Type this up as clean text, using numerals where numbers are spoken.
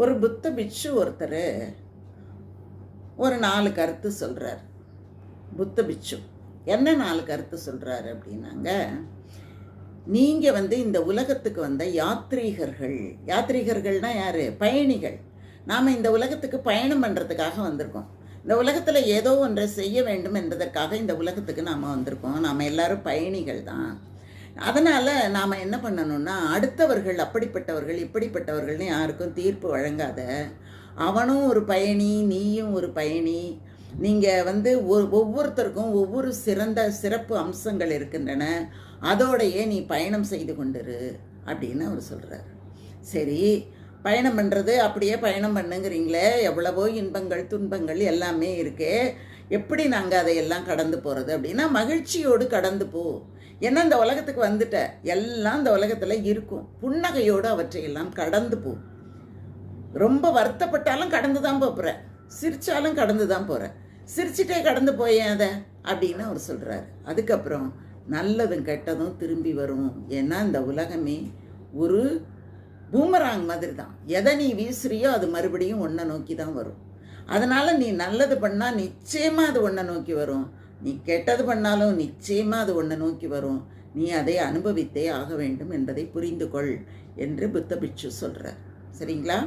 ஒரு புத்த பிட்சு ஒருத்தர் ஒரு 4 கருத்து சொல்கிறார். புத்த பிட்சு என்ன 4 கருத்து சொல்கிறாரு அப்படின்னாங்க, நீங்கள் இந்த உலகத்துக்கு வந்த யாத்ரீகர்கள்னால் யார்? பயணிகள். நாம் இந்த உலகத்துக்கு பயணம் பண்ணுறதுக்காக வந்திருக்கோம். இந்த உலகத்தில் ஏதோ ஒன்றை செய்ய வேண்டும் என்பதற்காக இந்த உலகத்துக்கு நாம் வந்திருக்கோம். நாம் எல்லாரும் பயணிகள் தான். அதனால் நாம் என்ன பண்ணணும்னா, அடுத்தவர்கள் அப்படிப்பட்டவர்கள் இப்படிப்பட்டவர்கள்னு யாருக்கும் தீர்ப்பு வழங்காத. அவனும் ஒரு பயணி, நீயும் ஒரு பயணி. நீங்கள் ஒவ்வொருத்தருக்கும் ஒவ்வொரு சிறப்பு அம்சங்கள் இருக்கின்றன. அதோடையே நீ பயணம் செய்து கொண்டிரு அப்படின்னு அவர் சொல்கிறார். சரி, பயணம் பண்ணுறது அப்படியே பயணம் பண்ணுங்கிறீங்களே, எவ்வளவோ இன்பங்கள் துன்பங்கள் எல்லாமே இருக்கே, எப்படி நாங்கள் அதையெல்லாம் கடந்து போகிறது அப்படின்னா, மகிழ்ச்சியோடு கடந்து போ. ஏன்னா இந்த உலகத்துக்கு வந்துட்ட, எல்லாம் இந்த உலகத்தில் இருக்கும். புன்னகையோடு அவற்றையெல்லாம் கடந்து போ. ரொம்ப வருத்தப்பட்டாலும் கடந்து தான் போகிற, சிரித்தாலும் கடந்து தான் போகிற, சிரிச்சிட்டே கடந்து போயேன் அதை அப்படின்னு அவர் சொல்கிறார். அதுக்கப்புறம் நல்லதும் கெட்டதும் திரும்பி வரும். ஏன்னா இந்த உலகமே ஒரு பூமராங் மாதிரி தான். எதை நீ வீசுறியோ அது மறுபடியும் ஒன்றை நோக்கி தான் வரும். அதனால் நீ நல்லது பண்ணால் நிச்சயமாக அது ஒன்றை நோக்கி வரும். நீ கெட்டது பண்ணாலும் நிச்சயமாக அது ஒன்றை நோக்கி வரும். நீ அதை அனுபவித்தே ஆக வேண்டும் என்பதை புரிந்து கொள் என்று புத்த பிட்சு சொல்கிறார். சரிங்களா?